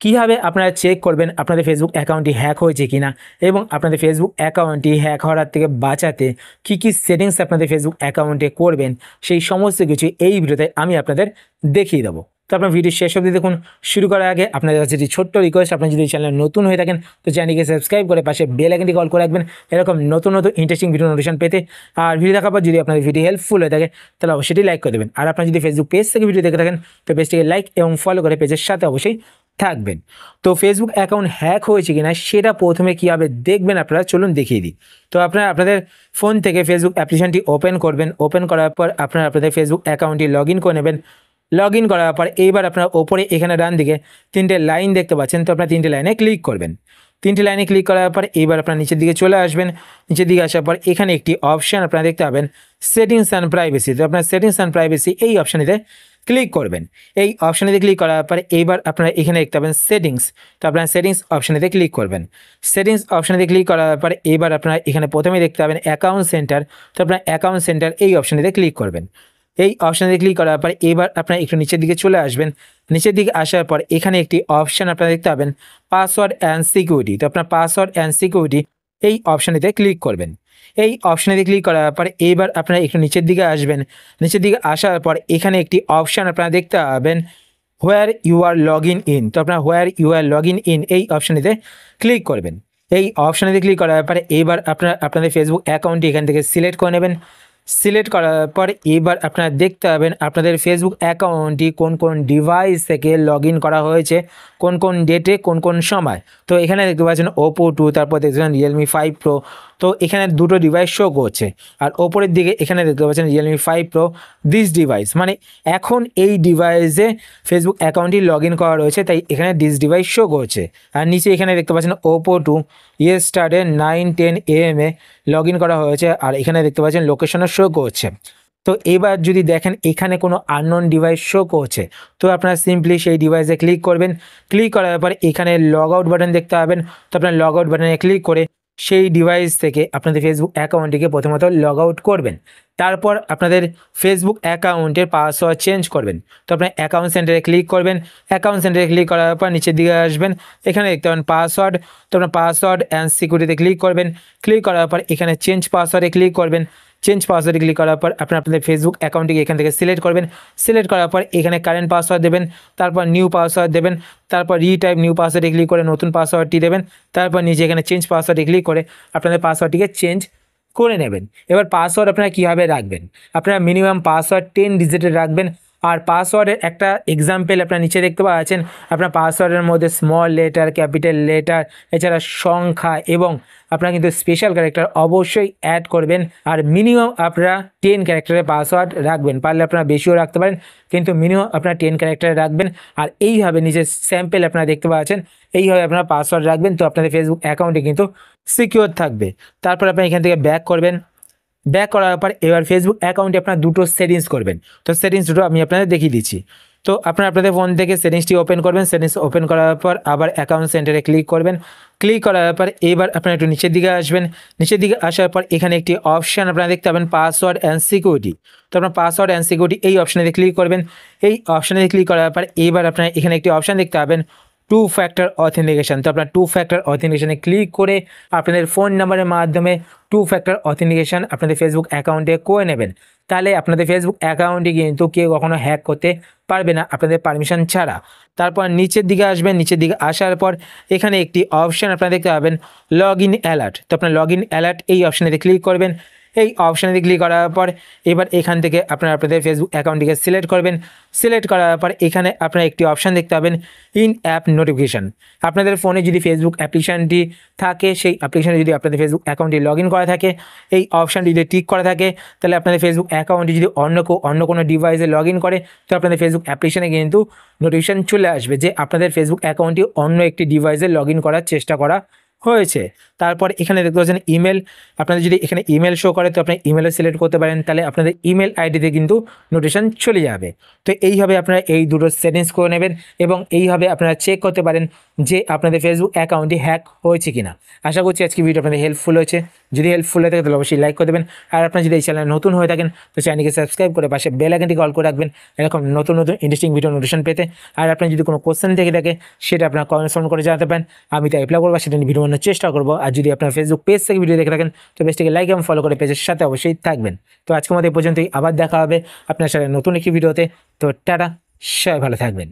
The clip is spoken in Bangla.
কিভাবে আপনারা চেক করবেন আপনাদের ফেসবুক অ্যাকাউন্টটি হ্যাক হয়েছে কিনা এবং আপনাদের ফেসবুক অ্যাকাউন্টটি হ্যাক হওয়ার থেকে বাঁচাতে কি কি সেটিংস আপনাদের ফেসবুক অ্যাকাউন্টে করবেন সেই সমস্ত কিছু এই ভিডিওতে আমি আপনাদের দেখিয়ে দেবো। তো আপনার ভিডিও শেষ অবধি দেখুন। শুরু করার আগে আপনাদের কাছে একটি ছোট্ট রিকোয়েস্ট, আপনি যদি চ্যানেলে নতুন হয়ে থাকেন তো চ্যানেলকে সাবস্ক্রাইব করে পাশে বেল আইকনটি কল করে রাখবেন এরকম নতুন নতুন ইন্টারেস্টিং ভিডিও নোটিফিকেশন পেতে। আর ভিডিও দেখার পর যদি আপনাদের ভিডিও হেল্পফুল হয়ে থাকে তাহলে অবশ্যই লাইক করে দেবেন। আর আপনারা যদি ফেসবুক পেজ থেকে ভিডিও দেখে থাকেন তো পেজটিকে লাইক এবং ফলো করে পেজের সাথে অবশ্যই থাকবেন। তো ফেসবুক অ্যাকাউন্ট হ্যাক হয়েছে কিনা সেটা প্রথমে কীভাবে দেখবেন আপনারা চলুন দেখিয়ে দিই। তো আপনারা আপনাদের ফোন থেকে ফেসবুক অ্যাপ্লিকেশনটি ওপেন করবেন। ওপেন করার পর আপনারা আপনাদের ফেসবুক অ্যাকাউন্টটি লগ ইন করে নেবেন। লগ ইন করার পর এইবার আপনারা ওপরে এখানে ডান দিকে তিনটে লাইন দেখতে পাচ্ছেন, তো আপনারা তিনটে লাইনে ক্লিক করবেন। তিনটে লাইনে ক্লিক করার পর এইবার আপনারা নিচের দিকে চলে আসবেন। নিচের দিকে আসার পর এখানে একটি অপশান আপনারা দেখতে পাবেন সেটিংস অ্যান্ড প্রাইভেসি। তো আপনার সেটিংস অ্যান্ড প্রাইভেসি এই অপশানেতে ক্লিক করবেন। এই অপশানেতে ক্লিক করার পর এইবার আপনারা এখানে দেখতে পাবেন সেটিংস। তো আপনারা সেটিংস অপশানেতে ক্লিক করবেন। সেটিংস অপশানেতে ক্লিক করার পর এইবার আপনারা এখানে প্রথমে দেখতে পাবেন অ্যাকাউন্ট সেন্টার। তো আপনারা অ্যাকাউন্ট সেন্টার এই অপশানেতে ক্লিক করবেন। এই অপশানে ক্লিক করার পর এবার আপনারা একটু নিচের দিকে চলে আসবেন। নিচের দিকে আসার পর এখানে একটি অপশান আপনারা দেখতে পাবেন পাসওয়ার্ড অ্যান্ড সিকিউরিটি। তো আপনার পাসওয়ার্ড অ্যান্ড সিকিউরিটি এই অপশানেতে ক্লিক করবেন। এই অপশানেতে ক্লিক করার পর এইবার আপনারা একটু নিচের দিকে আসবেন। নিচের দিকে আসার পর এখানে একটি অপশান আপনারা দেখতে পাবেন where you are log in. তো আপনারা where you are log in এই অপশানেতে ক্লিক করবেন। এই অপশানেতে ক্লিক করার পরে এইবার আপনারা আপনাদের ফেসবুক অ্যাকাউন্টটি এখান থেকে সিলেক্ট করে নেবেন। সিলেক্ট করার পর এবার আপনারা দেখতে পাবেন আপনাদের ফেসবুক অ্যাকাউন্টটি কোন কোন ডিভাইস থেকে লগ ইন করা হয়েছে, কোন কোন ডেটে কোন কোন সময়। তো এখানে দেখতে পাচ্ছেন ওপো 2, তারপর দেখছেন রিয়েলমি 5 প্রো। তো এখানে দুটো ডিভাইস শো করছে। আর ওপরের দিকে এখানে দেখতে পাচ্ছেন রিয়েলমি 5 প্রো দিস ডিভাইস, মানে এখন এই ডিভাইসে ফেসবুক অ্যাকাউন্টটি লগ ইন করা রয়েছে তাই এখানে দিস ডিভাইস শো করছে। আর নিচে এখানে দেখতে পাচ্ছেন Oppo 2 yesterday 9:10 AM log in করা হয়েছে। আর এখানে দেখতে পাচ্ছেন লোকেশনও শো করছে। তো এবার যদি দেখেন এখানে কোনো আননোন ডিভাইস শো করছে তো আপনারা সিম্পলি সেই ডিভাইসে ক্লিক করবেন। ক্লিক করার পর এখানে লগ আউট বাটন দেখতে পাবেন। তো আপনার লগ আউট বাটনে ক্লিক করে সেই ডিভাইস থেকে আপনাদের ফেসবুক অ্যাকাউন্টটিকে প্রথমত লগ আউট করবেন। তারপর আপনাদের ফেসবুক অ্যাকাউন্টের পাসওয়ার্ড চেঞ্জ করবেন। তো আপনার অ্যাকাউন্ট সেন্টারে ক্লিক করবেন। অ্যাকাউন্ট সেন্টারে ক্লিক করার পর নিচের দিকে আসবেন, এখানে দেখতে পাবেন পাসওয়ার্ড। তো আপনার পাসওয়ার্ড অ্যান্ড সিকিউরিটিতে ক্লিক করবেন। ক্লিক করার পর এখানে চেঞ্জ পাসওয়ার্ডে ক্লিক করবেন। চেঞ্জ পাসওয়ার্ডে ক্লিক করার পর আপনাদের ফেসবুক অ্যাকাউন্টটিকে এখান থেকে সিলেক্ট করবেন। সিলেক্ট করার পর এখানে কারেন্ট পাসওয়ার্ড দেবেন, তারপর নিউ পাসওয়ার্ড দেবেন, তারপর রিটাইপ নিউ পাসওয়ার্ডে ক্লিক করে নতুন পাসওয়ার্ডটি দেবেন। তারপর নিচে এখানে চেঞ্জ পাসওয়ার্ডে ক্লিক করে আপনাদের পাসওয়ার্ডটিকে চেঞ্জ করে নেবেন। এবার পাসওয়ার্ড আপনারা কীভাবে রাখবেন, আপনারা মিনিমাম পাসওয়ার্ড 10 ডিজিটের রাখবেন। আর পাসওয়ার্ডের একটা এক্সাম্পল আপনারা নিচে দেখতে পাচ্ছেন, আপনার পাসওয়ার্ডের মধ্যে স্মল লেটার, ক্যাপিটাল লেটার, এছাড়া সংখ্যা এবং আপনারা কিন্তু স্পেশাল ক্যারেক্টার অবশ্যই অ্যাড করবেন। আর মিনিমাম আপনারা 10 ক্যারেক্টারের পাসওয়ার্ড রাখবেন, পারলে আপনারা বেশিও রাখতে পারেন কিন্তু মিনিমাম আপনারা 10 ক্যারেক্টারে রাখবেন। আর এইভাবে নিচে স্যাম্পল আপনারা দেখতে পাচ্ছেন, এইভাবে আপনারা পাসওয়ার্ড রাখবেন তো আপনাদের ফেসবুক অ্যাকাউন্টে কিন্তু সিকিউর থাকবে। তারপর আপনারা এখান থেকে ব্যাক করবেন। ব্যাক করার পর এবার ফেসবুক অ্যাকাউন্টে আপনার দুটো সেটিংস করবেন। তো সেটিংস দুটো আমি আপনাদের দেখিয়ে দিচ্ছি। তো আপনারা আপনাদের ফোন থেকে সেটিংসটি ওপেন করবেন। সেটিংস ওপেন করার পর আবার অ্যাকাউন্ট সেন্টারে ক্লিক করবেন। ক্লিক করার পর এবার আপনারা একটু নিচের দিকে আসবেন। নিচের দিকে আসার পর এখানে একটি অপশান আপনারা দেখতে পাবেন পাসওয়ার্ড অ্যান্ড সিকিউরিটি। তো আপনার পাসওয়ার্ড অ্যান্ড সিকিউরিটি এই অপশানে ক্লিক করবেন। এই অপশানে ক্লিক করার পর এবার আপনারা এখানে একটি অপশান দেখতে পাবেন 2 ফ্যাক্টর অথেন্টিকেশন। তো আপনার 2 ফ্যাক্টর অথেন্টিকেশনে ক্লিক করে আপনাদের ফোন নাম্বারের মাধ্যমে 2 ফ্যাক্টর অথেন্টিকেশন আপনাদের ফেসবুক অ্যাকাউন্টে করে নেবেন। তাহলে আপনাদের ফেসবুক অ্যাকাউন্টে কিন্তু কেউ কখনো হ্যাক করতে পারবে না আপনাদের পারমিশন ছাড়া। তারপর নিচের দিকে আসবেন। নিচের দিকে আসার পর এখানে একটি অপশান আপনারা দেখতে পাবেন লগ ইন অ্যালার্ট। তো আপনার লগ ইন অ্যালার্ট এই অপশানেতে ক্লিক করবেন। এই অপশানে ক্লিক করার পর এবার এখান থেকে আপনারা আপনাদের ফেসবুক অ্যাকাউন্টটিকে সিলেক্ট করবেন। সিলেক্ট করার পর এখানে আপনারা একটি অপশান দেখতে পাবেন ইন অ্যাপ নোটিফিকেশান। আপনাদের ফোনে যদি ফেসবুক অ্যাপ্লিকেশানটি থাকে, সেই অ্যাপ্লিকেশানে যদি আপনাদের ফেসবুক অ্যাকাউন্টটি লগ ইন করা থাকে, এই অপশানটি যদি টিক করা থাকে তাহলে আপনাদের ফেসবুক অ্যাকাউন্টটি যদি অন্য কোনো ডিভাইসে লগ ইন করে তো আপনাদের ফেসবুক অ্যাপ্লিকেশানে কিন্তু নোটিফিকেশান চলে আসবে যে আপনাদের ফেসবুক অ্যাকাউন্টটি অন্য একটি ডিভাইসে লগ ইন করার চেষ্টা করা হয়েছে। তারপর এখানে দেখতে পাচ্ছেন ইমেল, আপনাদের যদি এখানে ইমেল শো করে তো আপনি ইমেলও সিলেক্ট করতে পারেন, তাহলে আপনাদের ইমেল আইডিতে কিন্তু নোটিফিকেশন চলে যাবে। তো এইভাবে আপনারা এই দুটো সেটিংস করে নেবেন এবং এইভাবে আপনারা চেক করতে পারেন যে আপনাদের ফেসবুক অ্যাকাউন্টটি হ্যাক হয়েছে কিনা। আশা করছি আজকে ভিডিও আপনাদের হেল্পফুল হয়েছে। যদি হেল্পফুল হয়ে থাকে তাহলে অবশ্যই লাইক করে দেবেন, আর আপনারা যদি এই চ্যানেলে নতুন হয়ে থাকেন তো চ্যানেলকে সাবস্ক্রাইব করে পাশে বেল আইকনটি অল করে রাখবেন এরকম নতুন নতুন ইন্টারেস্টিং ভিডিও নোটিফিকেশন পেতে। আর আপনার যদি কোনো কোশ্চেন থেকে থাকে সেটা আপনারা কমেন্টস করে জানাতে পারেন, আমি তাই অ্যাপ্লাই করবো, সেটা নিয়ে ভিডিও বানানোর চেষ্টা করবো। আর যদি আপনার ফেসবুক পেজ থেকে ভিডিও দেখে থাকেন তো পেজটিকে লাইক এবং ফলো করে পেজের সাথে অবশ্যই থাকবেন। তো আজকের মতো এই পর্যন্তই, আবার দেখা হবে আপনার সাথে নতুন একটি ভিডিওতে। তো টাটা, সবাই ভালো থাকবেন।